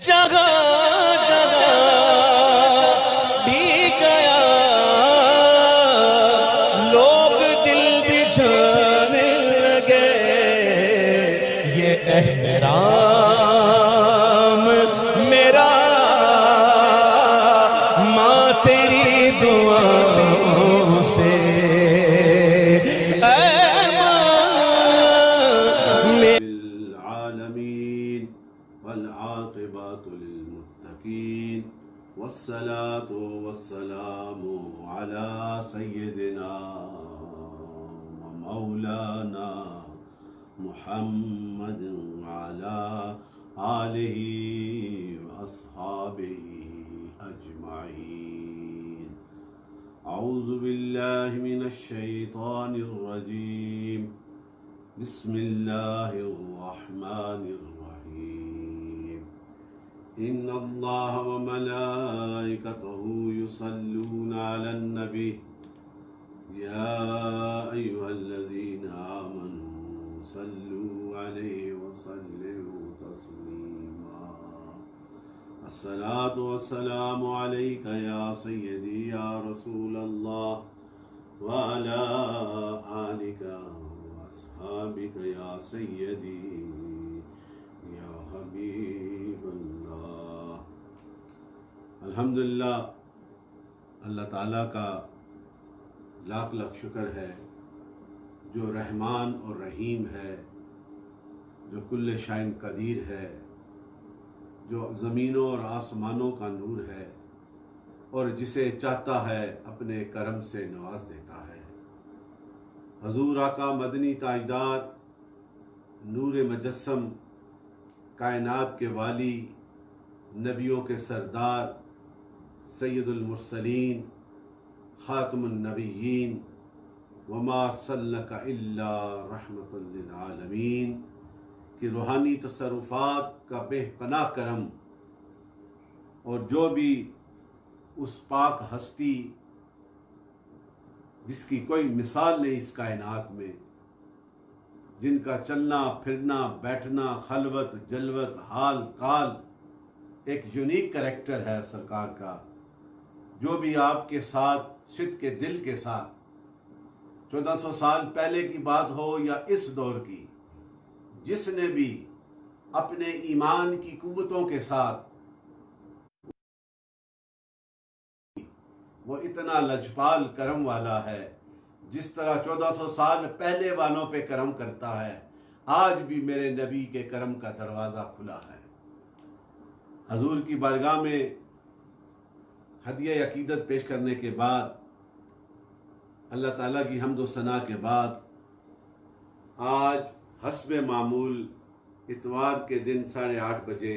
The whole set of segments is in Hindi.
जगह जगह भी गया, लोग दिल बिछाने लगे। ये एहतराम मेरा माँ तेरी दुआओं से, वस्सलातु वस्सलामु अला सय्यदिना व मौलाना मुहम्मद अला आलिहि व अस्हाबिहि अजमाइन। औज़ु बिल्लाहि मिनश शैतानिर रजीम। बिस्मिल्लाहिर रहमानिर रहीम। इन्नल्लाह व मलाइकतहु युसल्लूना अलन नबी या अय्युहल्लज़ीना आमनू सल्लू अलैहि व सल्लिमू तस्लीमा। अस्सलातु वस्सलामु अलैका या सय्यदी या रसूलल्लाह व अला आलिका व अस्हाबिका या सय्यदी या हबीबल्लाह। अल्हम्दुलिल्लाह, अल्लाह ताला का लाख लाख शुक्र है जो रहमान और रहीम है, जो कुल्ले शाइन कदीर है, जो ज़मीनों और आसमानों का नूर है और जिसे चाहता है अपने करम से नवाज देता है। हजूर आका मदनी ताजदार नूर मुजस्सम, कायनात के वाली, नबियों के सरदार, सैयदुल मुरसलीन, खातमुन नबिय्यीन, वमा अर्सलनाका इल्ला रहमतल लिल आलमीन की रूहानी तसर्रुफ़ात का बेपनाह करम, और जो भी उस पाक हस्ती जिसकी कोई मिसाल नहीं इस कायनात में, जिनका चलना फिरना बैठना खलवत जलवत हाल काल एक यूनिक करैक्टर है सरकार का, जो भी आपके साथ सिद्ध के दिल के साथ 1400 साल पहले की बात हो या इस दौर की, जिसने भी अपने ईमान की कुव्वतों के साथ वो इतना लजपाल करम वाला है, जिस तरह 1400 साल पहले वालों पे करम करता है, आज भी मेरे नबी के करम का दरवाज़ा खुला है। हजूर की बारगाह में हदिया अकीदत पेश करने के बाद, अल्लाह ताला की हम्द व सना के बाद, आज हस्बे मामूल इतवार के दिन 8:30 बजे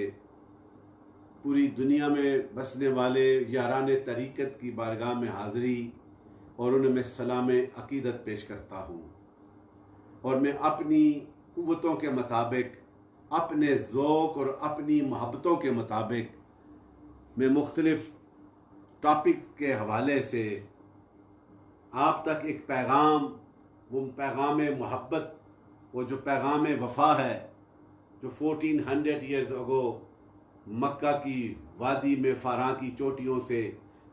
पूरी दुनिया में बसने वाले यारान तरीक़त की बारगाह में हाज़िरी और उन्हें मैं सलाम अकीदत पेश करता हूँ। और मैं अपनी कुव्वतों के मुताबिक, अपने ज़ौक़ और अपनी मोहब्बतों के मुताबिक मैं मुख्तलिफ़ टॉपिक के हवाले से आप तक एक पैगाम, वो पैगाम मोहब्बत, वो जो पैगाम वफ़ा है, जो 1400 ईयर्स अगो मक्का की वादी में फ़ारां की चोटियों से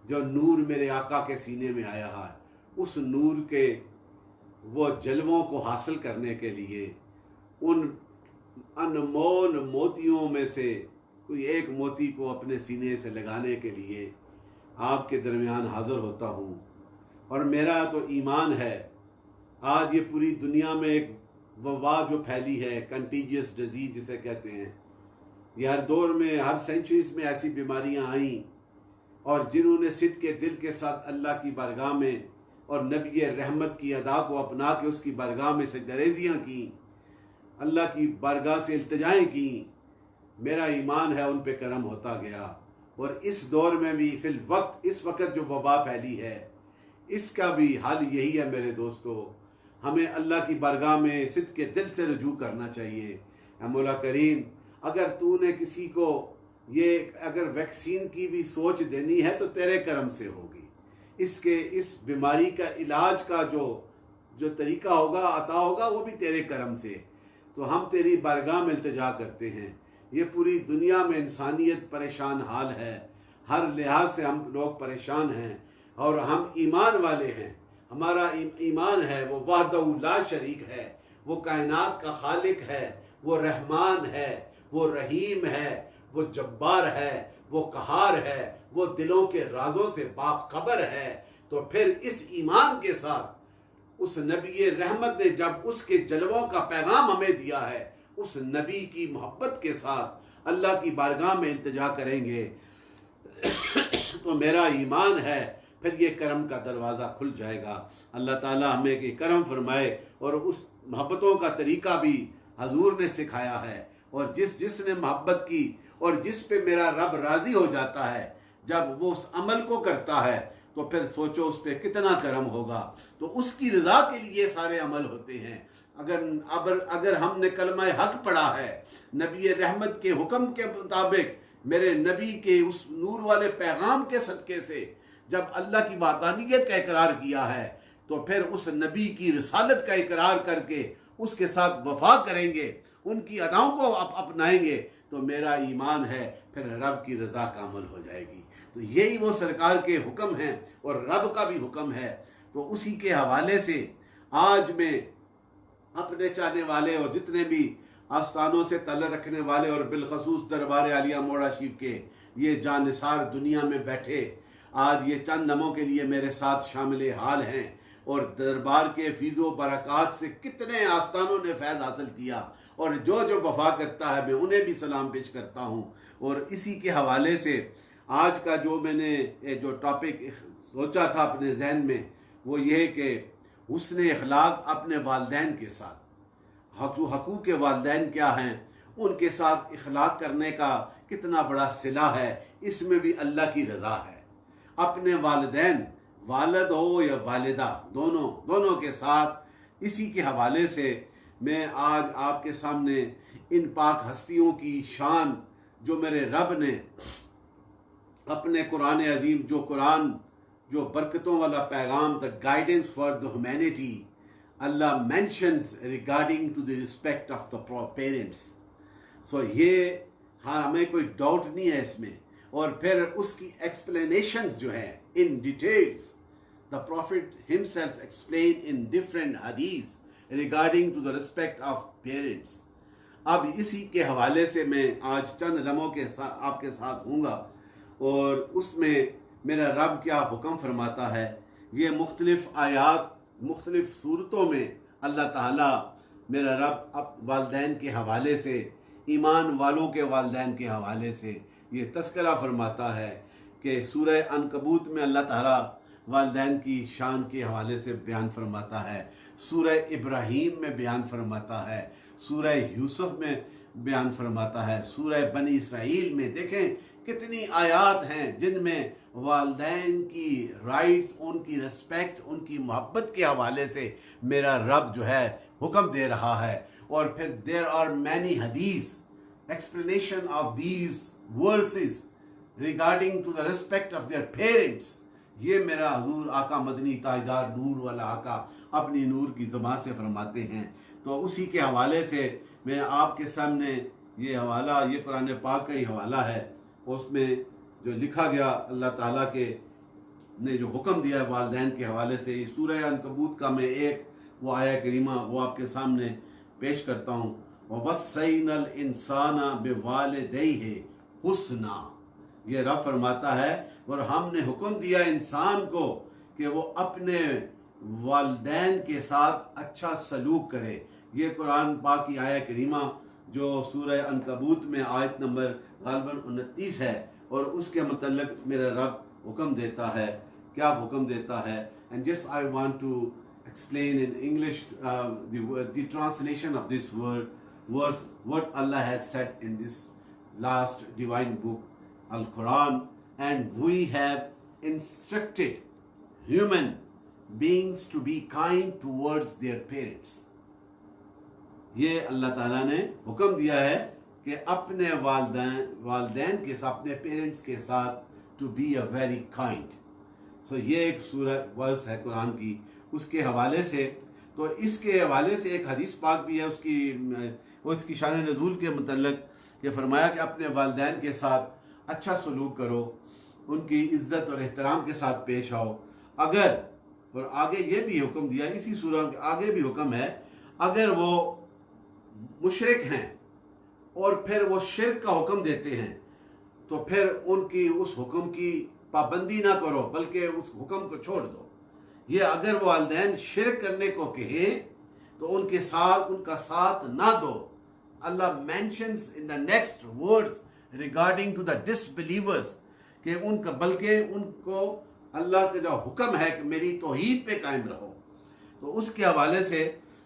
जो नूर मेरे आका के सीने में आया है, उस नूर के वो जलवों को हासिल करने के लिए, उन अनमोल मोतियों में से कोई एक मोती को अपने सीने से लगाने के लिए आपके दरमियान हाज़िर होता हूँ। और मेरा तो ईमान है, आज ये पूरी दुनिया में एक वबा जो फैली है, कंटीजियस डिजीज़ जिसे कहते हैं, ये हर दौर में, हर सेंचुरीज़ में ऐसी बीमारियां आईं, और जिन्होंने सिद्ध के दिल के साथ अल्लाह की बारगाह में और नबी रहमत की अदा को अपना के उसकी बारगाह में सजदरेज़ियाँ की, अल्लाह की बारगाह से इल्तिजाएँ की, मेरा ईमान है उन पे करम होता गया। और इस दौर में भी फिल वक्त, इस वक्त जो वबा फैली है, इसका भी हल यही है मेरे दोस्तों, हमें अल्लाह की बारगाह में सिद्ध के दिल से रुजू करना चाहिए। मौला करीम, अगर तूने किसी को ये अगर वैक्सीन की भी सोच देनी है तो तेरे करम से होगी, इसके इस बीमारी का इलाज का जो तरीका होगा, अता होगा, वो भी तेरे करम से। तो हम तेरी बारगाह में इल्तिजा करते हैं ये पूरी दुनिया में इंसानियत परेशान हाल है, हर लिहाज से हम लोग परेशान हैं। और हम ईमान वाले हैं, हमारा ईमान है वो वहदहू ला शरीक है, वो कायनात का खालिक है, वो रहमान है, वो रहीम है, वो जब्बार है, वो कहार है, वो दिलों के राजों से बाखबर है। तो फिर इस ईमान के साथ उस नबी रहमत ने जब उसके जलवों का पैगाम हमें दिया है, उस नबी की मोहब्बत के साथ अल्लाह की बारगाह में इल्तिजा करेंगे तो मेरा ईमान है फिर ये करम का दरवाज़ा खुल जाएगा। अल्लाह ताला हमें कि करम फरमाए और उस मोहब्बतों का तरीका भी हजूर ने सिखाया है। और जिसने मोहब्बत की और जिस पे मेरा रब राज़ी हो जाता है, जब वो उस अमल को करता है तो फिर सोचो उस पर कितना करम होगा। तो उसकी रज़ा के लिए सारे अमल होते हैं। अगर हमने कलमा हक पढ़ा है, नबी रहमत के हुक्म के मुताबिक, मेरे नबी के उस नूर वाले पैगाम के सदक़े से जब अल्लाह की वादानियत का इकरार किया है, तो फिर उस नबी की रिसालत का इकरार करके उसके साथ वफा करेंगे, उनकी अदाओं को अपनाएंगे, तो मेरा ईमान है फिर रब की रज़ा का अमल हो जाएगी। तो यही वो सरकार के हुक्म हैं और रब का भी हुक्म है। तो उसी के हवाले से आज मैं अपने चाहने वाले और जितने भी आस्थानों से तल्लुक़ रखने वाले और बिलखसूस दरबार आलिया मोड़ा शरीफ के ये जानिसार दुनिया में बैठे आज ये चंद लम्हों के लिए मेरे साथ शामिल हाल हैं और दरबार के फीज़ो बरक़ात से कितने आस्थानों ने फैज़ हासिल किया और जो जो वफा करता है मैं उन्हें भी सलाम पेश करता हूँ। और इसी के हवाले से आज का जो मैंने जो टॉपिक सोचा था अपने जहन में वो ये कि हुस्न अखलाक अपने वालिदैन के साथ, हकूक़ वालिदैन क्या हैं, उनके साथ इखलाक करने का कितना बड़ा सिला है, इसमें भी अल्लाह की रज़ा है। अपने वालिदैन, वालिद हो या वालिदा, दोनों के साथ, इसी के हवाले से मैं आज आपके सामने इन पाक हस्तियों की शान जो मेरे रब ने अपने कुरान अजीम, जो बरकतों वाला पैगाम, the guidance for the humanity, Allah mentions regarding to the respect of the parents. So ये हाँ, हमें कोई डाउट नहीं है इसमें। और फिर उसकी एक्सप्लेनेशंस जो है in details, the prophet himself explain in different हदीस regarding to the respect of parents. अब इसी के हवाले से मैं आज चंद लम्हों के साथ आपके साथ हूँगा और उसमें मेरा रब क्या हुक्म फरमाता है। ये मुख्तलिफ आयात, मुख्तलिफ सूरतों में अल्लाह ताला मेरा रब अब वालिदैन के हवाले से, ईमान वालों के वालिदैन के हवाले से ये तस्करा फरमाता है कि सूरह अनकबूत में अल्लाह ताला वालिदैन की शान के हवाले से बयान फरमाता है, सूरह इब्राहीम में बयान फरमाता है, सूरह यूसुफ में बयान फरमाता है, सूरह बनी इसराइल में देखें कितनी आयात हैं जिनमें वालिदैन की राइट्स, उनकी रिस्पेक्ट, उनकी मोहब्बत के हवाले से मेरा रब जो है हुक्म दे रहा है। और फिर देयर आर मैनी हदीस explanation of these verses regarding to the respect of their parents. ये मेरा हजूर आका मदनी ताजदार नूर वाला आका अपनी नूर की ज़बान से फरमाते हैं। तो उसी के हवाले से मैं आपके सामने ये हवाला, ये कुरान पाक का ही हवाला है, उसमें जो लिखा गया अल्लाह ताला के ने जो हुक्म दिया है वालिदैन के हवाले से, सूरह अनकबूत का मैं एक वो आया करीमा वो आपके सामने पेश करता हूँ। ववस्सैनल इंसाना बिवालिदैहि हुस्ना, ये रब फरमाता है और हमने हुक्म दिया इंसान को कि वो अपने वालिदैन के साथ अच्छा सलूक करे। ये कुरान पाक की आया करीमा जो सूरह अनकबूत में आयत नंबर गालिबन 29 है और उसके मतलब मेरा रब हुक्म देता है। क्या हुक्म देता है? And just I want to explain in English the translation of this verse, what Allah has said in this last divine book, Al-Quran, and we have instructed human beings to be kind towards their parents. ये अल्लाह ताला ने हुक्म दिया है कि अपने वालिदैन के साथ, अपने पेरेंट्स के साथ to be a very kind. So ये एक सूरह वर्स है कुरान की, उसके हवाले से। तो इसके हवाले से एक हदीस पाक भी है उसकी शान नज़ूल के मतलब कि फरमाया कि अपने वालिदैन के साथ अच्छा सलूक करो, उनकी इज्जत और एहतराम के साथ पेश आओ। अगर, और आगे ये भी हुक्म दिया, इसी सूरह के आगे भी हुक्म है, अगर वो मुशरिक हैं और फिर वो शिर्क का हुक्म देते हैं तो फिर उनकी उस हुक्म की पाबंदी ना करो, बल्कि उस हुक्म को छोड़ दो। ये अगर वो वालिदैन शिर्क करने को कहें तो उनके साथ उनका साथ ना दो। Allah mentions in the next words regarding to the disbelievers कि उनका, बल्कि उनको अल्लाह का जो हुक्म है कि मेरी तौहीद पे कायम रहो। तो उसके हवाले से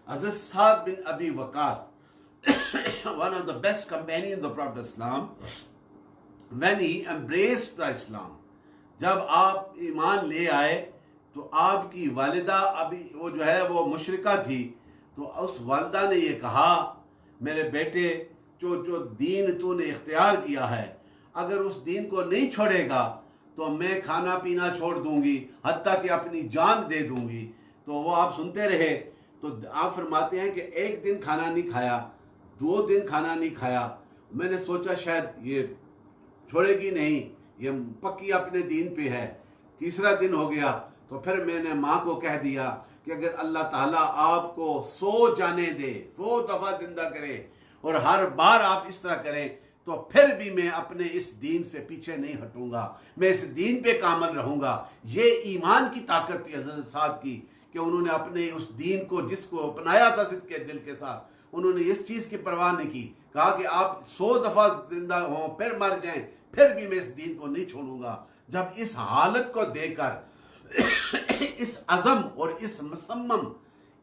हज़रत साद बिन अबी Waqas, one of the best companions of Prophet Islam, when he embraced the Islam, जब आप ईमान ले आए तो आपकी वालिदा अभी वो जो है वो मुशरिका थी, तो उस वालिदा ने ये कहा, मेरे बेटे जो दीन तूने इख्तियार किया है, अगर उस दीन को नहीं छोड़ेगा तो मैं खाना पीना छोड़ दूंगी, हत्ता कि अपनी जान दे दूंगी। तो वो आप सुनते रहे। तो आप फरमाते हैं कि एक दिन खाना नहीं खाया, 2 दिन खाना नहीं खाया, मैंने सोचा शायद ये छोड़ेगी नहीं, ये पक्की अपने दीन पे है। 3रा दिन हो गया तो फिर मैंने माँ को कह दिया कि अगर अल्लाह ताला आपको 100 जाने दे, 100 दफ़ा जिंदा करे और हर बार आप इस तरह करें, तो फिर भी मैं अपने इस दीन से पीछे नहीं हटूंगा, मैं इस दीन पे कामल रहूंगा। ये ईमान की ताकत थी हज़रत साद की कि उन्होंने अपने उस दीन को, जिसको अपनाया था सिद्क़ के दिल के साथ, उन्होंने इस चीज़ की परवाह नहीं की। कहा कि आप 100 दफ़ा जिंदा हों फिर मर जाएं, फिर भी मैं इस दीन को नहीं छोड़ूंगा। जब इस हालत को देखकर, इस अज़म और इस मुसम्मम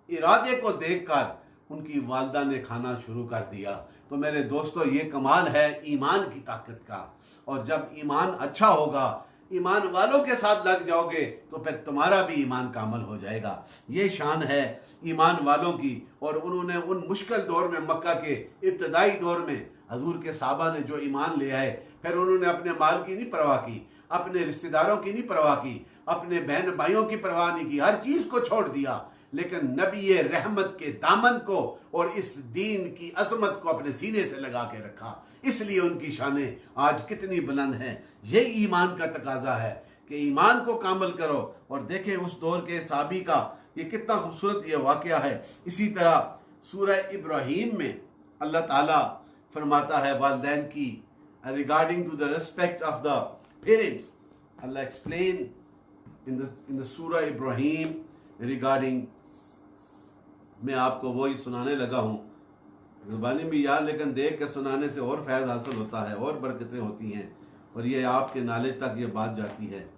इरादे को देखकर उनकी वालिदा ने खाना शुरू कर दिया। तो मेरे दोस्तों, ये कमाल है ईमान की ताकत का। और जब ईमान अच्छा होगा, ईमान वालों के साथ लग जाओगे तो फिर तुम्हारा भी ईमान कामल हो जाएगा। ये शान है ईमान वालों की। और उन्होंने उन मुश्किल दौर में, मक्का के इब्तदाई दौर में, हजूर के साहबा ने जो ईमान ले आए, फिर उन्होंने अपने माल की नहीं परवाह की, अपने रिश्तेदारों की नहीं परवाह की, अपने बहन भाइयों की परवाह नहीं की, हर चीज को छोड़ दिया, लेकिन नबी रहमत के दामन को और इस दीन की अजमत को अपने सीने से लगा के रखा। इसलिए उनकी शानें आज कितनी बुलंद हैं। ये ईमान का तकाजा है कि ईमान को कामल करो। और देखें उस दौर के साहबी का ये कितना खूबसूरत ये वाकया है। इसी तरह सूरह इब्राहीम में अल्लाह ताला फरमाता है वालिदैन की regarding to the respect of the parents. अल्लाह एक्सप्लेन इन द सूरह इब्राहीम रिगार्डिंग, मैं आपको वही सुनाने लगा हूँ, ज़ुबानी भी याद, लेकिन देख के सुनाने से और फैज़ हासिल होता है और बरकतें होती हैं और ये आपके नॉलेज तक ये बात जाती है।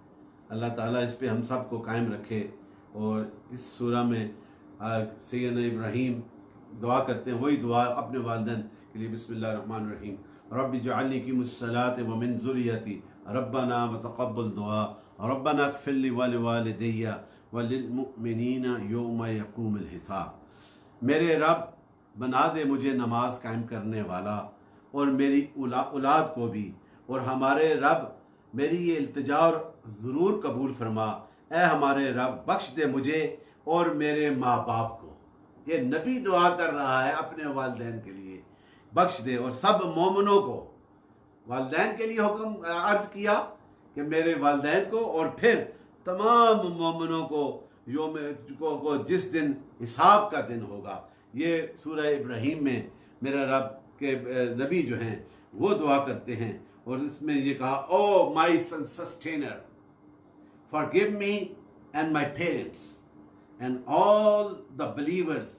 अल्लाह ताला इस पे हम सब को कायम रखे। और इस सूरा में सैयदना इब्राहीम दुआ करते हैं, वही दुआ अपने वालिदैन के लिए, बिस्मिल्लाहिर्रहमानिर्रहीम, रब्बि जअलनी क़ीमुस्सलाति व मिन ज़ुर्रिय्यती रब्बना व तक़ब्बल दुआ रब्बना इग़फ़िर ली व लिवालिदैया व लिलमुमिनीना यौम यक़ूमुल हिसाब। मेरे रब बना दे मुझे नमाज कायम करने वाला और मेरी औलाद को भी, और हमारे रब मेरी ये इल्तिजा ज़रूर कबूल फरमा। ए हमारे रब बख्श दे मुझे और मेरे माँ बाप को। ये नबी दुआ कर रहा है अपने वालिदैन के लिए, बख्श दे। और सब मोमिनों को, वालिदैन के लिए हुक्म अर्ज किया कि मेरे वालिदैन को, और फिर तमाम मोमिनों को योम को जिस दिन हिसाब का दिन होगा। ये सूरह इब्राहीम में मेरा रब के नबी जो हैं वो दुआ करते हैं। और इसमें ये कहा, ओ माई sustainer, forgive me and my parents and all the believers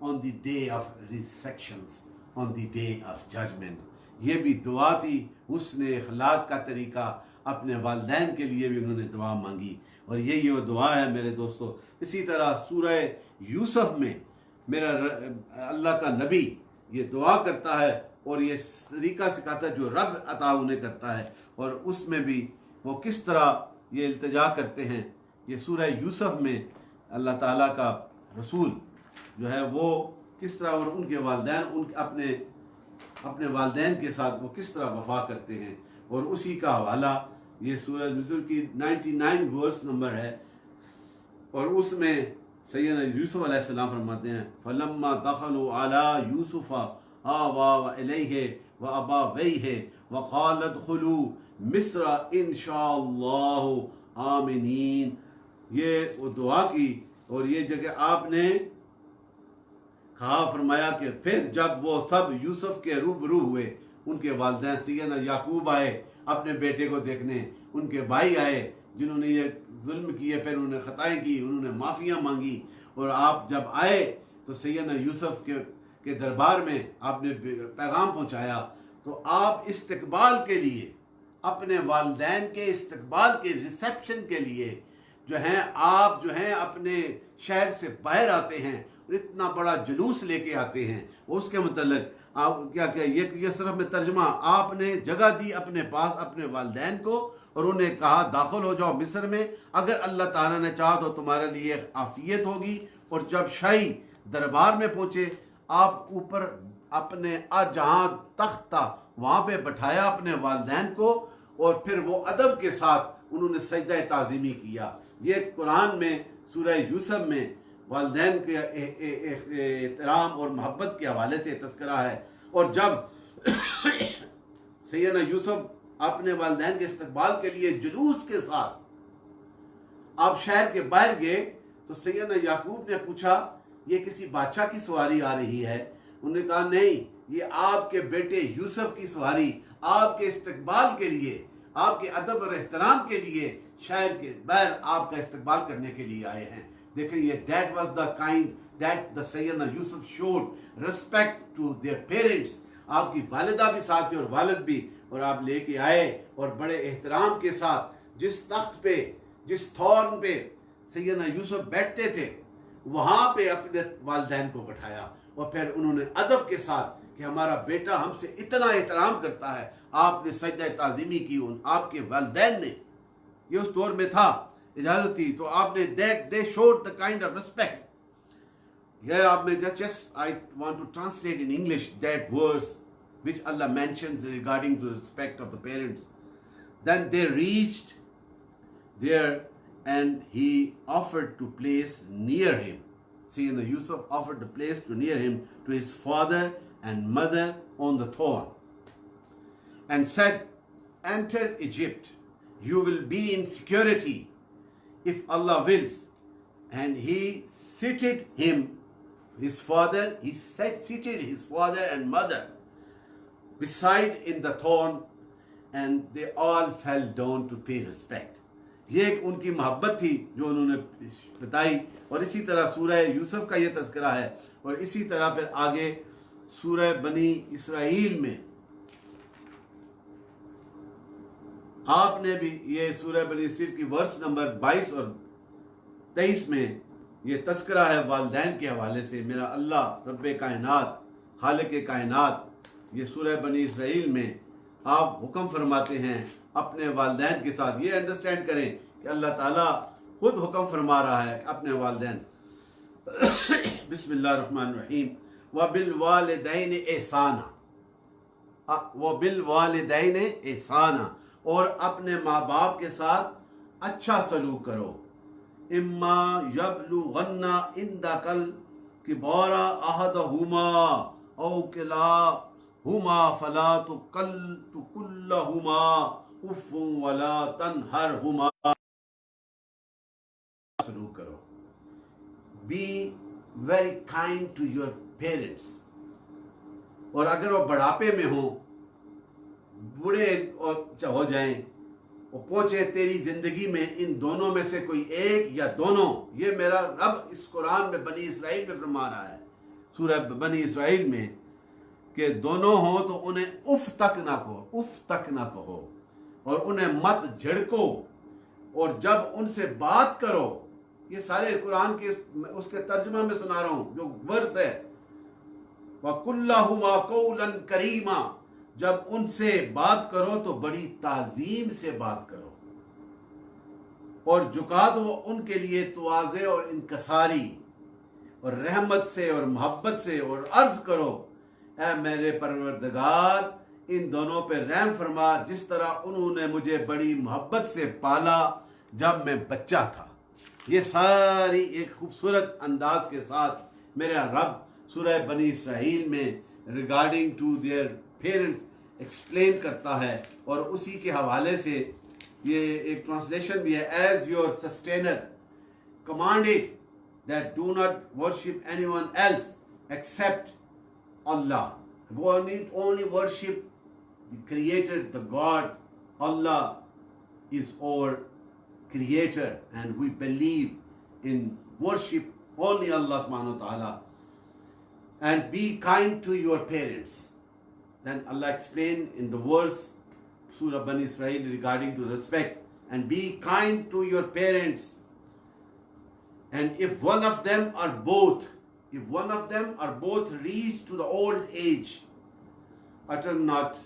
on the day of resurrections, on the day of judgment। ये भी दुआ थी, उसने अखलाक का तरीका अपने वालिदैन के लिए भी उन्होंने दुआ मांगी। और ये वो दुआ है मेरे दोस्तों। इसी तरह सूरह यूसुफ में मेरा अल्लाह का नबी ये दुआ करता है और ये तरीका सिखाता है जो रब अता उन्हें करता है। और उसमें भी वो किस तरह ये इल्तिजा करते हैं। ये सूरह यूसुफ में अल्लाह ताला का रसूल जो है वो किस तरह, और उनके वालिदैन अपने वालिदैन के साथ वो किस तरह वफा करते हैं। और उसी का हवाला ये सूरह यूसुफ की 99 वर्स नंबर है। और उसमें सैयदना यूसुफ अलैहिस्सलाम फरमाते हैं, फलम्मा दखलू अला यूसुफ़ आवा इलैहि व अबावैहि व क़ाल उदखुलू मिस्र इंशाअल्लाहु आमिनीन। ये वो दुआ की और ये जगह आपने कहा, फरमाया कि फिर जब वो सब यूसुफ के रूबरू हुए, उनके वालिदैन सैयदना याकूब आए अपने बेटे को देखने, उनके भाई आए जिन्होंने ये जुल्म किए, फिर उन्होंने ख़ताएँ की, उन्होंने माफ़ियाँ मांगी, और आप जब आए तो सैयदना यूसुफ के दरबार में आपने पैगाम पहुँचाया। तो आप इस्तकबाल के लिए, अपने वालिदैन के इस्तकबाल के रिसेप्शन के लिए जो हैं, आप जो हैं अपने शहर से बाहर आते हैं और इतना बड़ा जुलूस लेके आते हैं। उसके मतलब आप क्या क्या ये सिर्फ में तर्जमा, आपने जगह दी अपने पास अपने वालिदैन को और उन्हें कहा दाखिल हो जाओ मिस्र में, अगर अल्लाह ताला ने चाहा तो तुम्हारे लिए आफियत होगी। और जब शाही दरबार में पहुंचे, आप ऊपर अपने जहाँ तख्त था वहाँ पे बैठाया अपने वालिदैन को, और फिर वो अदब के साथ उन्होंने सजदा ताज़ीमी किया। ये कुरान में सूरह यूसुफ में वालिदैन के एहतराम और मोहब्बत के हवाले से तज़किरा है। और जब सैयदना यूसुफ अपने वालिदैन के इस्तकबाल के लिए जुलूस के साथ आप शहर के बाहर गए, तो सैयदना याकूब ने पूछा, ये किसी बादशाह की सवारी आ रही है? उन्होंने कहा नहीं, ये आपके बेटे यूसुफ की सवारी आपके इस्तकबाल के लिए, आपके अदब और एहतराम के लिए शहर के बाहर आपका इस्तकबाल करने के लिए आए हैं। देखें, ये that was the kind that the सैयदना यूसुफ showed respect to their parents. आपकी वालिदा भी साथ थी और वालिद भी, और आप लेके आए और बड़े एहतराम के साथ जिस तख्त पे, जिस थॉर्न पे सैयदना यूसुफ बैठते थे, वहां पे अपने वालिदैन को बैठाया, और फिर उन्होंने अदब के साथ कि हमारा बेटा हमसे इतना एहतराम करता है, आपने सजदा ताज़ीमी की। उन आपके वालिदैन ने, ये उस दौर में था, इजाजत थी, तो आपने that they showed the kind of respect. Here आपने just I want to translate in English that verse which Allah mentions regarding to the respect of the parents. Then they reached there and he offered to place near him. See, the Yusuf offered the place to near him to his father and mother on the throne, and said, enter Egypt, you will be in security if Allah wills. And he seated him, his father, seated his father and mother beside in the throne, and they all fell down to pay respect. ये एक उनकी मोहब्बत थी जो उन्होंने बताई। और इसी तरह सूरह यूसुफ का ये तज़किरा है, और इसी तरह फिर आगे सूरह बनी इसराइल में आपने भी ये सूरह बनी इसराइल की वर्स नंबर 22 और 23 में ये तज़किरा है वालिदैन के हवाले से। मेरा अल्लाह रब्बे कायनात, खालिक कायनात, ये सूरह बनी इसराइल में आप हुक्म फरमाते हैं अपने वालिदैन के साथ। ये अंडरस्टैंड करें कि अल्लाह ताला खुद हुक्म फरमा रहा है अपने वालिदैन। बिस्मिल्लाहिर्रहमानिर्रहीम। व बिल वालिदैन एहसाना, व बिल वालिदैन एहसाना, और अपने माँ बाप के साथ अच्छा सलूक करो। इम्मा यबलुगन्ना इंदकल किबारा अहदहुमा औ किलाहुमा फला तुकुल्लहुमा उफ़्फ़ुन वला तनहरहुमा, सलूक करो। Be very kind to your parents. और अगर वो बुढ़ापे में हो, बूढ़े हो जाएं और पहुंचे तेरी जिंदगी में, इन दोनों में से कोई एक या दोनों, ये मेरा रब इस कुरान में बनी इसराइल में फरमा रहा है, सूरह बनी इसराइल में, कि दोनों हो तो उन्हें उफ तक ना कहो, उफ तक ना कहो, और उन्हें मत झिड़को, और जब उनसे बात करो, ये सारे कुरान के उसके तर्जुमा में सुना रहा हूं जो वर्स है, वकुल्लाहुमा कौलन करीमा, जब उनसे बात करो तो बड़ी ताजीम से बात करो, और झुका दो उनके लिए तवाज़े और इनकसारी और रहमत से और मोहब्बत से, और अर्ज करो, ऐ मेरे परवरदिगार, इन दोनों पे रहम फरमा जिस तरह उन्होंने मुझे बड़ी मोहब्बत से पाला जब मैं बच्चा था। ये सारी एक खूबसूरत अंदाज के साथ मेरा रब सूरह बनी इसराइल में regarding to their parents explain करता है, और उसी के हवाले से ये एक ट्रांसलेशन भी है, as your sustainer commanded that do not worship anyone else except Allah. Only worship the Creator, the God. Allah is our Creator, and we believe in worship only Allah subhanahu wa ta'ala. And be kind to your parents. Then Allah explained in the verse Surah Bani Israel regarding to respect, and be kind to your parents. And if one of them are both reach to the old age, utter not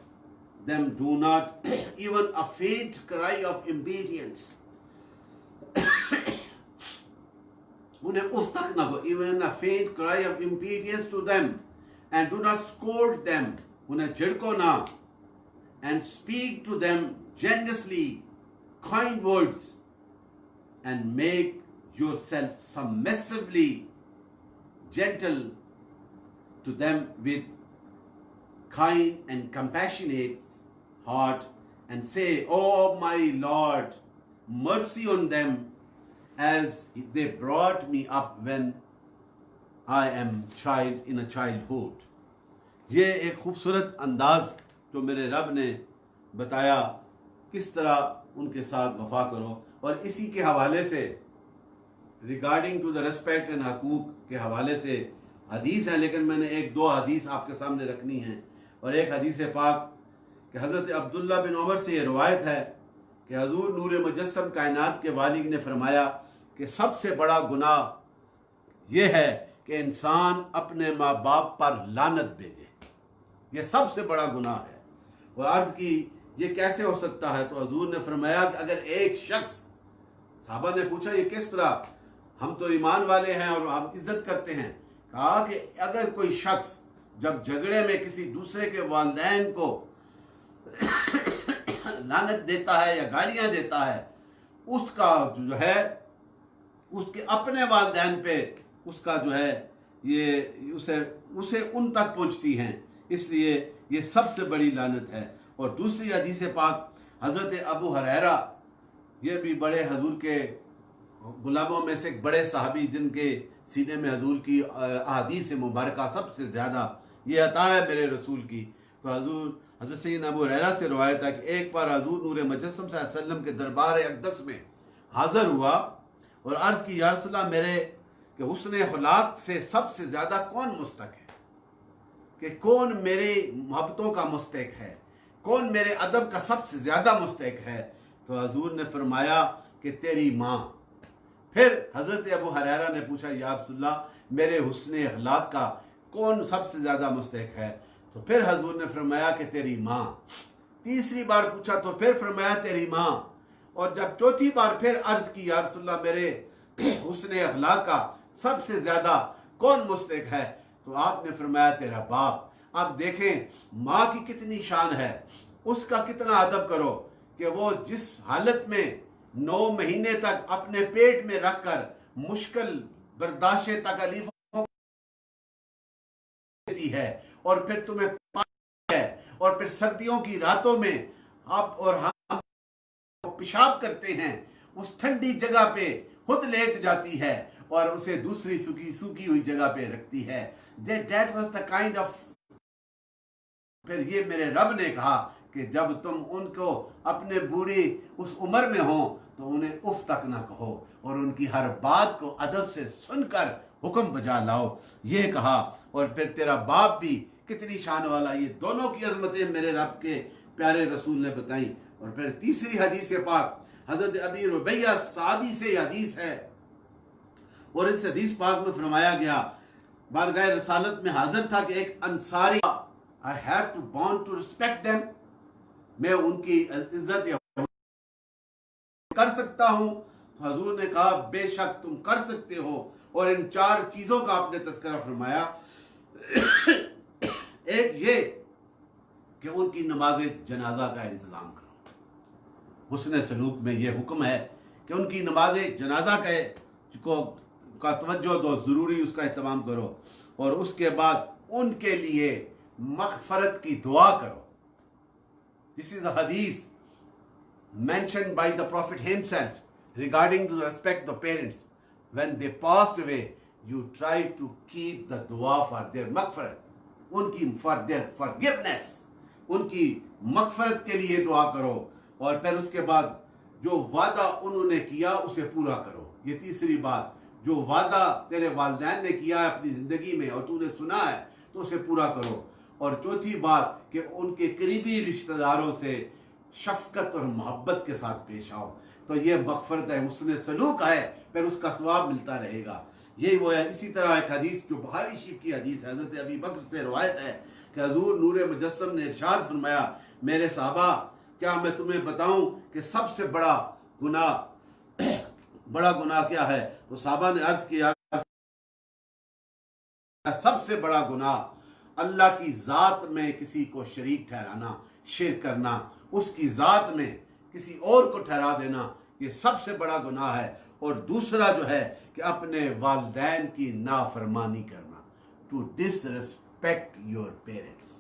them, do not even a faint cry of obedience. उन्हें उफ तक न हो, even a faint cry of obedience to them, and do not scold them, उन्हें झिड़को ना, and speak to them generously, kind words, and make yourself submissively gentle to them with kind and compassionate heart, and say, oh my Lord, mercy on them, as they brought me up when I am in a childhood. ये एक खूबसूरत अंदाज जो मेरे रब ने बताया किस तरह उनके साथ वफा करो, और इसी के हवाले से regarding to the respect and हकूक के हवाले से हदीस है, लेकिन मैंने एक दो हदीस आपके सामने रखनी है। और एक हदीस पाक कि हज़रत अब्दुल्ला बिन उमर से ये रवायत है कि हजूर नूर मुजस्सम कायनात के वालिद ने फरमाया कि सबसे बड़ा गुनाह ये है कि इंसान अपने माँ बाप पर लानत भेजे, ये सबसे बड़ा गुनाह है। और अर्ज़ की ये कैसे हो सकता है, तो हजूर ने फरमाया कि अगर एक शख्स, साहबा ने पूछा ये किस तरह, हम तो ईमान वाले हैं और हम इज्जत करते हैं। कहा कि अगर कोई शख्स जब झगड़े में किसी दूसरे के वालिदैन को लानत देता है या गालियां देता है, उसका जो है उसके अपने वालिदैन पे उसका जो है ये उसे उन तक पहुंचती हैं, इसलिए ये सबसे बड़ी लानत है। और दूसरी हदीस पाक हज़रत अबू हुरैरा, ये भी बड़े हजूर के गुलामों में से एक बड़े साहबी जिनके सीने में हजूर की अहादीस मुबारक सबसे ज़्यादा ये अता है मेरे रसूल की। तो हज़रत सैयदना अबू हुरैरा से रवायत है कि एक बार हजूर नूर मुजस्सम सल्लल्लाहु अलैहि वसल्लम के दरबार अक़दस में हाज़िर हुआ और अर्ज़ की, या रसूल अल्लाह, मेरे कि हुस्न अखलाक से सबसे ज़्यादा कौन मुस्तक है, कि कौन मेरे मोहब्बतों का मुस्तक है, कौन मेरे अदब का सबसे ज़्यादा मुस्तक है। तो हजूर ने फरमाया कि तेरी माँ। फिर हज़रत अबू हुरैरा ने पूछा, या रसूल अल्लाह, मेरे हुस्न अखलाक का कौन सबसे ज़्यादा मुस्तक है। तो फिर हजूर ने फरमाया कि तेरी माँ। तीसरी बार पूछा तो फिर फरमाया तेरी माँ। और जब चौथी बार फिर अर्ज की, या रसूल अल्लाह, मेरे हुस्न अखलाक का सबसे ज़्यादा कौन मुस्तक है, तो आपने फरमाया तेरा बाप। अब देखें माँ की कितनी शान है, उसका कितना अदब करो कि वो जिस हालत में 9 महीने तक अपने पेट में रखकर मुश्किल बर्दाश्त तकलीफों देती है, और फिर तुम्हें पानी है, और फिर सर्दियों की रातों में आप और हम पेशाब करते हैं, उस ठंडी जगह पे खुद लेट जाती है और उसे दूसरी सूखी हुई जगह पे रखती है। That was the kind of। फिर ये मेरे रब ने कहा कि जब तुम उनको अपने बूढ़ी उस उम्र में हो तो उन्हें उफ तक ना कहो, और उनकी हर बात को अदब से सुनकर हुक्म बजा लाओ, ये कहा। और फिर तेरा बाप भी कितनी शान वाला, ये दोनों की अजमतें मेरे रब के प्यारे रसूल ने बताई। और फिर तीसरी हदीस पाक हजरत अबी रुबैया सादी से हदीस है, और इस हदीस पाक में फरमाया गया, बारगाह रसालत में हाजिर था कि एक अंसारी, I have to born to respect them, मैं उनकी इज्जत कर सकता हूं। तो हजूर ने कहा बेशक तुम कर सकते हो, और इन 4 चीजों का आपने तस्करा फरमाया। एक ये कि उनकी नमाज जनाजा का इंतजाम करो, हुस्न सलूक में ये हुक्म है कि उनकी नमाज जनाजा का तवज्जो दो, ज़रूरी उसका एहतमाम करो। और उसके बाद उनके लिए मग़फ़रत की दुआ करो। दिस इज अ हदीस mentioned by the Prophet himself regarding to the respect of parents. When they passed away, you try to keep the dua for their maghfirat, उनकी for their forgiveness, उनकी मगफरत के लिए दुआ करो। और फिर उसके बाद जो वादा उन्होंने किया उसे पूरा करो। ये तीसरी बात, जो वादा तेरे वालिदैन ने किया है अपनी ज़िंदगी में और तूने सुना है तो उसे पूरा करो। और चौथी बात कि उनके करीबी रिश्तेदारों से शफकत और मोहब्बत के साथ पेश आओ। तो ये मग़फ़रत है, हुस्न सलूक है, फिर उसका सवाब मिलता रहेगा। यही वो है। इसी तरह एक हदीस जो बुखारी शरीफ की हदीस है, हज़रत अबी बकर से रवायत है कि हज़ूर नूर मुजस्सम ने इरशाद फरमाया, मेरे साहबा क्या मैं तुम्हें बताऊं कि सबसे बड़ा गुनाह क्या है? तो साहबा ने अर्ज किया, सबसे बड़ा गुनाह अल्लाह की ज़ात में किसी को शरीक ठहराना, शिर्क करना, उसकी ज़ात में किसी और को ठहरा देना, ये सबसे बड़ा गुनाह है। और दूसरा जो है कि अपने वालिदैन की नाफरमानी करना, टू डिसरिस्पेक्ट योर पेरेंट्स,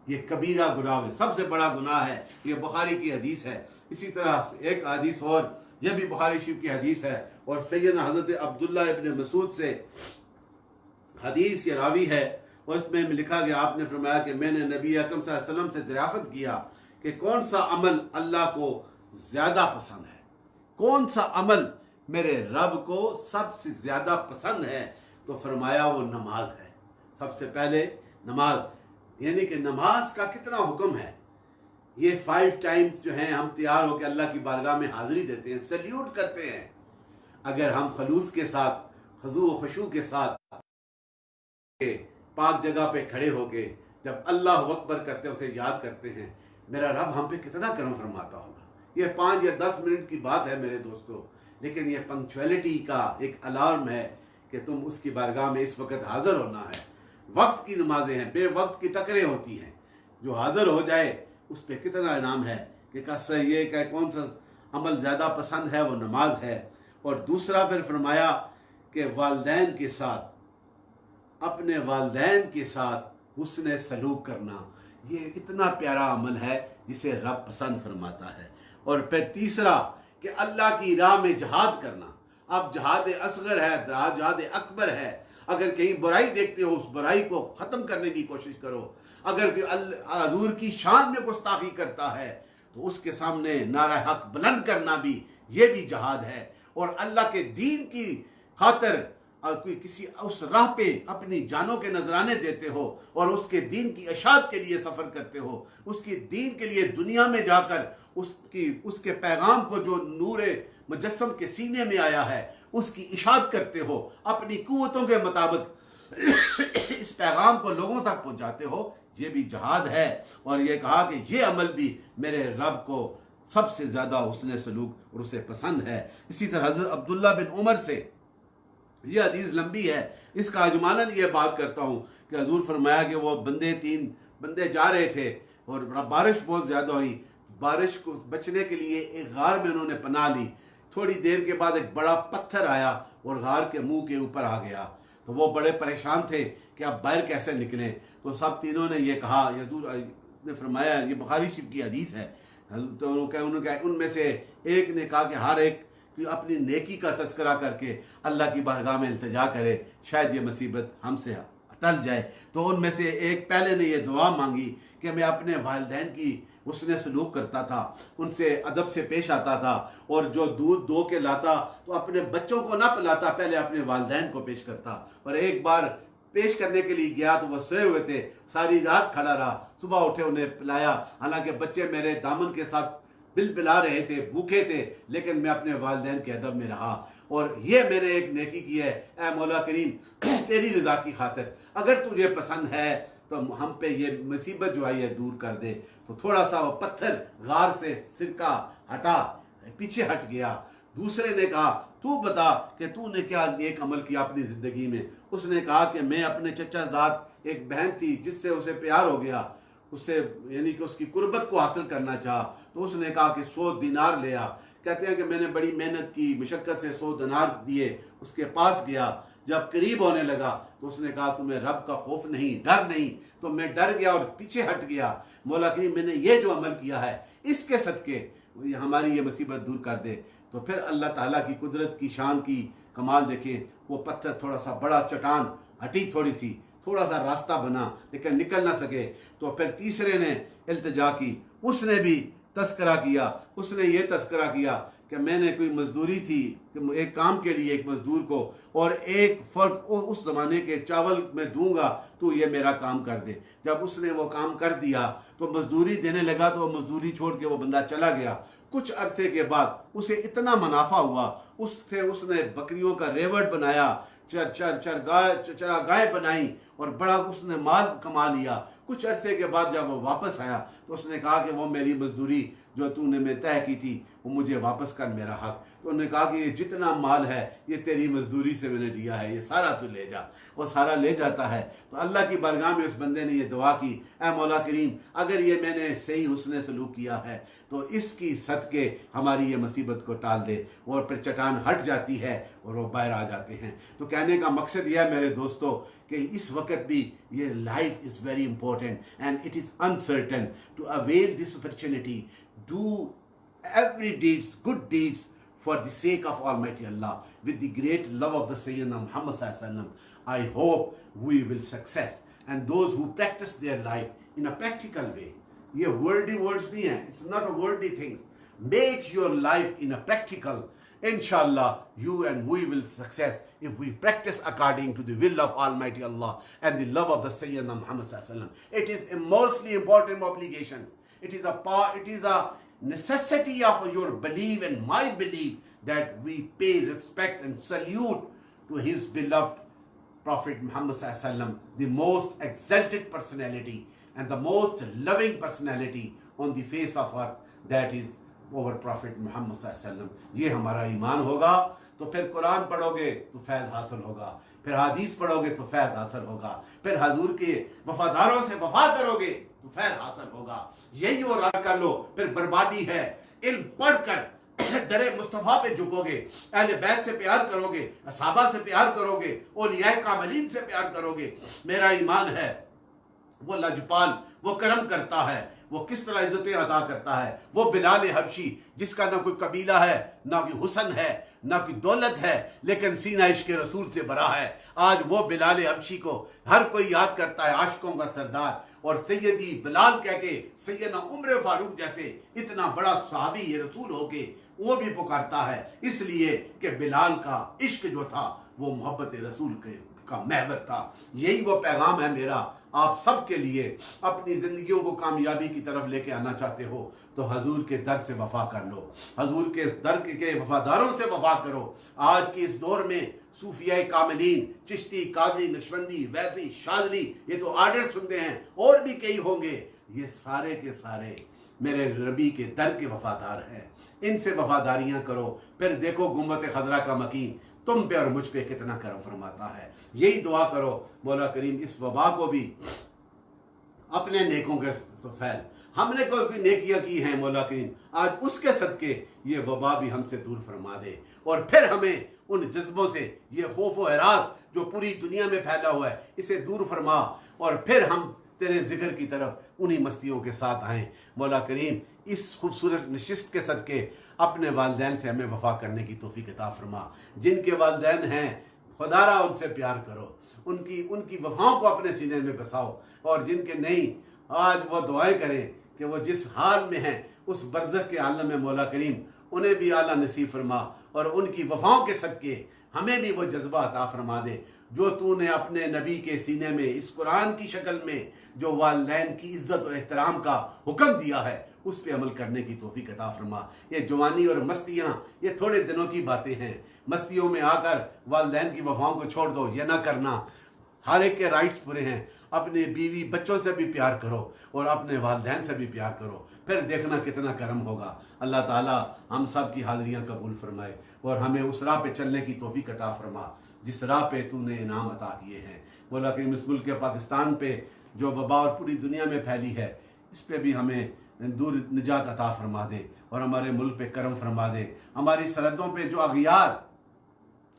ये कबीरा गुनाह है, सबसे बड़ा गुनाह है। ये बुखारी की हदीस है। इसी तरह एक हदीस और, यह भी बुखारी शरीफ की हदीस है और सैयदना हज़रत अब्दुल्लाह इब्न मसूद से हदीस ये रावी है और इसमें लिखा गया, आपने फरमाया कि मैंने नबी अकरम सल्लल्लाहु अलैहि वसल्लम से दरियाफ़त किया कि कौन सा अमल अल्लाह को ज़्यादा पसंद है, कौन सा अमल मेरे रब को सबसे ज़्यादा पसंद है? तो फरमाया वो नमाज है। सबसे पहले नमाज, यानी कि नमाज का कितना हुक्म है। ये 5 टाइम्स जो हैं हम तैयार होकर अल्लाह की बारगाह में हाज़िरी देते हैं, सल्यूट करते हैं। अगर हम खलूस के साथ, खुशू व खुशू के साथ पाक जगह पे खड़े होके जब अल्लाह अकबर करते हैं, उसे याद करते हैं, मेरा रब हम पे कितना करम फरमाता होगा। ये 5 या 10 मिनट की बात है मेरे दोस्तों, लेकिन ये पंक्चुअलिटी का एक अलार्म है कि तुम उसकी बारगाह में इस वक्त हाजिर होना है। वक्त की नमाजें हैं, बेवक्त की टकरें होती हैं, जो हाजिर हो जाए उस पर कितना इनाम है। कि कसर ये कि कौन सा अमल ज़्यादा पसंद है, वो नमाज है। और दूसरा फिर फरमाया कि वालिदैन के साथ, अपने वालिदैन के साथ हुस्न सलूक करना, ये इतना प्यारा अमल है जिसे रब पसंद फरमाता है। और फिर तीसरा कि अल्लाह की राह में जहाद करना। अब जहाद असगर है, जहाद अकबर है। अगर कहीं बुराई देखते हो, उस बुराई को ख़त्म करने की कोशिश करो। अगर हज़ूर की शान में गुस्ताखी करता है तो उसके सामने नारा हक बुलंद करना भी, ये भी जहाद है। और अल्लाह के दीन की खातिर कोई किसी उस राह पे अपनी जानों के नजराने देते हो और उसके दीन की इशाअत के लिए सफ़र करते हो, उसकी दीन के लिए दुनिया में जाकर उसके पैगाम को जो नूर मुजस्सम के सीने में आया है उसकी इशाअत करते हो, अपनी कुव्वतों के मुताबिक इस पैगाम को लोगों तक पहुंचाते हो, ये भी जहाद है। और ये कहा कि ये अमल भी मेरे रब को सबसे ज़्यादा हुस्न सलूक और उसे पसंद है। इसी तरह हज़रत अब्दुल्लाह बिन उमर से यह हदीस लंबी है, इसका अजमानन ये बात करता हूँ कि हजूर फरमाया कि वो 3 बंदे जा रहे थे और बारिश बहुत ज़्यादा हुई। बारिश को बचने के लिए एक गार में उन्होंने पनाह ली। थोड़ी देर के बाद एक बड़ा पत्थर आया और गार के मुंह के ऊपर आ गया। तो वो बड़े परेशान थे कि अब बाहर कैसे निकलें। तो सब तीनों ने ये कहा, हजूर ने फरमाया, ये बुखारी शरीफ की हदीस है। तो उन्होंने उनमें से एक ने कहा कि हर एक कि अपनी नेकी का तस्करा करके अल्लाह की बारगाह में इल्तिजा करे, शायद ये मुसीबत हमसे टल जाए। तो उनमें से एक पहले ने ये दुआ मांगी कि मैं अपने वालिदैन की हुस्न सलूक करता था, उनसे अदब से पेश आता था और जो दूध दो के लाता तो अपने बच्चों को ना पिलाता, पहले अपने वालिदैन को पेश करता। और एक बार पेश करने के लिए गया तो वह सोए हुए थे, सारी रात खड़ा रहा, सुबह उठे उन्हें पिलाया। हालांकि बच्चे मेरे दामन के साथ बिलबिला रहे थे, भूखे थे, लेकिन मैं अपने वालिदैन के अदब में रहा और ये मैंने एक नेकी की है। ऐ मौला करीम, तेरी रज़ा की खातिर अगर तुझे पसंद है तो हम पे ये मुसीबत जो आई है दूर कर दे। तो थोड़ा सा वो पत्थर गार से सिरका हटा, पीछे हट गया। दूसरे ने कहा, तू बता कि तूने क्या नेक अमल किया अपनी ज़िंदगी में। उसने कहा कि मैं अपने चचा ज़ात, एक बहन थी जिससे उसे प्यार हो गया, उससे यानी कि उसकी कुर्बत को हासिल करना चाहा, तो उसने कहा कि 100 दिनार ले आ। कहते हैं कि मैंने बड़ी मेहनत की, मशक्क़त से 100 दिनार दिए, उसके पास गया, जब करीब होने लगा तो उसने कहा तुम्हें रब का खौफ नहीं, डर नहीं। तो मैं डर गया और पीछे हट गया। मौला करीम मैंने ये जो अमल किया है इसके सदके हमारी ये मुसीबत दूर कर दे। तो फिर अल्लाह ताला की कुदरत की शान की कमाल देखें, वो पत्थर थोड़ा सा बड़ा चट्टान हटी, थोड़ा सा रास्ता बना लेकिन निकल ना सके। तो फिर तीसरे ने इल्तिजा की, उसने भी तस्करा किया। उसने ये तस्करा किया कि मैंने कोई मजदूरी थी कि एक काम के लिए एक मजदूर को और एक फर्क उस ज़माने के चावल में दूंगा तो ये मेरा काम कर दे। जब उसने वो काम कर दिया तो मजदूरी देने लगा तो वो मजदूरी छोड़ के वो बंदा चला गया। कुछ अरसे के बाद उसे इतना मुनाफा हुआ, उससे उसने बकरियों का रेवट बनाया, चरागाहें बनाई और बड़ा उसने माल कमा लिया। कुछ अरसे के बाद जब वो वापस आया तो उसने कहा कि वो मेरी मजदूरी जो तूने मैं तय की थी वो मुझे वापस कर, मेरा हक। तो उन्होंने कहा कि ये जितना माल है ये तेरी मजदूरी से मैंने लिया है, ये सारा तू ले जा। वो सारा ले जाता है। तो अल्लाह की बारगाह में उस बंदे ने ये दुआ की, ऐ मौला करीम अगर ये मैंने सही हुस्न सलूक किया है तो इसकी सदके हमारी ये मुसीबत को टाल दे। और फिर चट्टान हट जाती है और वो बाहर आ जाते हैं। तो कहने का मकसद यह है मेरे दोस्तों कि इस वक्त भी ये life is very important and it is uncertain to avail this opportunity, do every deeds, good deeds for the sake of Almighty Allah with the great love of the Sayyidina Muhammad Sallallahu Alaihi Wasallam. I hope we will success and those who practice their life in a practical way. ये worldly words नहीं है, it's not a worldly things. Make your life in a practical. Inshallah, you and we will success if we practice according to the will of Almighty Allah and the love of the Sayyidina Muhammad Sallallahu Alaihi Wasallam. It is immensely important obligation. It is a necessity of your belief and my belief that we pay respect and salute to his beloved Prophet Muhammad Sallallahu Alaihi Wasallam, the most exalted personality and the most loving personality on the face of earth, that is our Prophet Muhammad Sallallahu Alaihi Wasallam. ये हमारा ईमान होगा तो फिर कुरान पढ़ोगे तो फैज़ हासिल होगा, फिर हदीस पढ़ोगे तो फैज़ हासिल होगा, फिर हजूर के वफादारों से वफा करोगे तो फैज़ हासिल होगा। यही वो राह कर लो, फिर बर्बादी है। इल्म पढ़कर दरे मुस्तफा पे झुकोगे, अहले बैत से प्यार करोगे, असहाबा से प्यार करोगे, औलियाए कामिलीन से प्यार करोगे। मेरा ईमान है वो लजपाल, वो करम करता है, वो किस तरह इज्जतें अदा करता है। वो बिलाल हबशी जिसका ना कोई कबीला है, ना कोई हुसन है, ना कोई दौलत है, लेकिन सीना इश्क रसूल से भरा है। आज वो बिलाल हबशी को हर कोई याद करता है, आशिकों का सरदार। और सैयदी बिलाल कह के सैयदना उमर फारूक जैसे इतना बड़ा सहाबी ये रसूल होके वो भी पुकारता है, इसलिए कि बिलाल का इश्क जो था वो मोहब्बत रसूल का महवर था। यही वो पैगाम है मेरा आप सब के लिए। अपनी जिंदगियों को कामयाबी की तरफ लेके आना चाहते हो तो हजूर के दर से वफा कर लो, हजूर के दर के वफादारों से वफा करो। आज के इस दौर में सूफिया कामिलीन, चिश्ती, कादरी, नक्शबंदी, वैसी, शादली, ये तो आर्डर सुनते हैं, और भी कई होंगे। ये सारे के सारे मेरे रबी के दर के वफादार हैं, इनसे वफादारियां करो। फिर देखो गुम्बत खजरा का मकीन तुम पे और मुझ पे कितना करम फरमाता है। यही दुआ करो मौला करीम इस वबा को भी अपने नेकों के फैल, हमने कोई नेकियां की हैं मौला करीम, आज उसके सदके ये वबा भी हमसे दूर फरमा दे। और फिर हमें उन जज्बों से, ये खौफ व हरास जो पूरी दुनिया में फैला हुआ है, इसे दूर फरमा और फिर हम तेरे जिक्र की तरफ उन्हीं मस्तियों के साथ आएँ। मौला करीम इस खूबसूरत नशिस्त के सदके अपने वालिदैन से हमें वफा करने की तौफीक अता फरमा। जिनके वालिदैन हैं खुदारा उनसे प्यार करो, उनकी वफाओं को अपने सीने में बसाओ। और जिनके नहीं, आज वो दुआएं करें कि वो जिस हाल में हैं उस बरज़ख के आलम में मौला करीम उन्हें भी आला नसीब फरमा और उनकी वफाओं के सदके हमें भी वो जज्बा अता फरमा दे जो तूने अपने नबी के सीने में इस कुरान की शक्ल में जो वालिदैन की इज्जत और एहतराम का हुक्म दिया है उस पे अमल करने की तौफीक अता फरमा। ये जवानी और मस्तियाँ ये थोड़े दिनों की बातें हैं। मस्तियों में आकर वालिदैन की वफाओं को छोड़ दो, ये ना करना। हर एक के राइट्स पूरे हैं। अपने बीवी बच्चों से भी प्यार करो और अपने वालिदैन से भी प्यार करो, फिर देखना कितना करम होगा। अल्लाह ताला हम सब की हाज़िरियाँ कबूल फरमाए और हमें उस राह पे चलने की तौफीक अता फरमा जिस राह पे तूने इनाम अता किए हैं। मौला करीम इस मुल्क के पाकिस्तान पे जो वबा और पूरी दुनिया में फैली है, इस पे भी हमें दूर निजात अता फरमा दे और हमारे मुल्क पे करम फरमा दे। हमारी सरहदों पे जो अगियार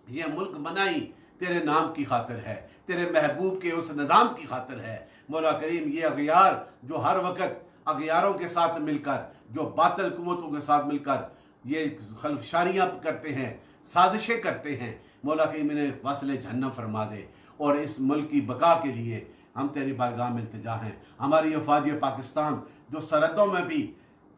ये मुल्क बनाई तेरे नाम की खातिर है, तेरे महबूब के उस निज़ाम की खातिर है। मौला करीम ये अगियार जो हर वक्त अगियारों के साथ मिलकर, जो बातिल कुव्वतों के साथ मिलकर ये खलफशारियाँ करते हैं, साजिशें करते हैं, मौला करीम इन्हें वासिले जहन्नम फरमा दे। और इस मुल्क की बका के लिए हम तेरी बारगाह में इल्तिजा हैं। हमारी अफवाज पाकिस्तान जो सरहदों में भी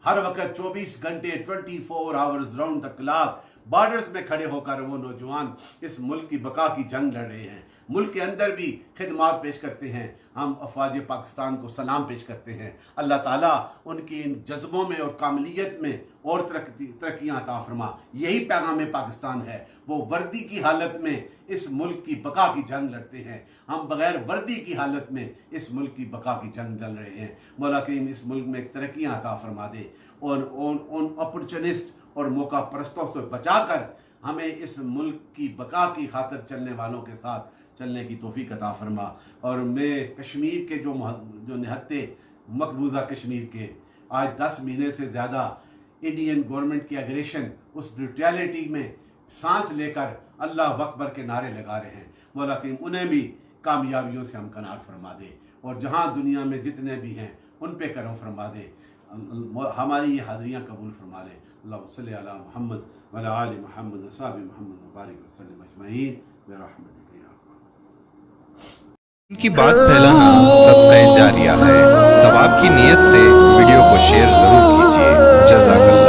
हर वक्त 24 घंटे 24 hours round the clock borders में खड़े होकर वो नौजवान इस मुल्क की बका की जंग लड़ रहे हैं, मुल्क के अंदर भी खिदमात पेश करते हैं, हम अफवाज पाकिस्तान को सलाम पेश करते हैं। अल्लाह ताला उनकी इन जज्बों में और कामलियत में और तरक्कियाँ अता फरमा। यही पैगाम पाकिस्तान है। वो वर्दी की हालत में इस मुल्क की बका की जंग लड़ते हैं, हम बगैर वर्दी की हालत में इस मुल्क की बका की जंग लड़ रहे हैं। मौला करीम इस मुल्क में तरक्कियाँ अता फरमा दे और उन अपॉर्चुनिस्ट और मौका परस्तों से बचाकर हमें इस मुल्क की बका की खातिर चलने वालों के साथ चलने की तौफीक अता फरमा। और मैं कश्मीर के जो निहत्ते मकबूजा कश्मीर के आज 10 महीने से ज़्यादा इंडियन गवर्नमेंट की एग्रेशन, उस ब्रूटैलिटी में सांस लेकर अल्लाह अकबर के नारे लगा रहे हैं, मौला करीम उन्हें भी कामयाबियों से हमकनार फरमा दे और जहाँ दुनिया में जितने भी हैं उन पे करम फरमा दे। हमारी ये हाज़रियाँ कबूल फरमा ले। अल्लाह सल्ली अला मुहम्मद व अला आलि मुहम्मद व अस्हाबि मुहम्मद व बारिक वसल्लम अजमईन बिरहमतिक या अरहम। इनकी बात फैलाना सदक़े जारिया है। सवाब की नीयत से वीडियो को शेयर जरूर कीजिए। जज़ाकल्लाह।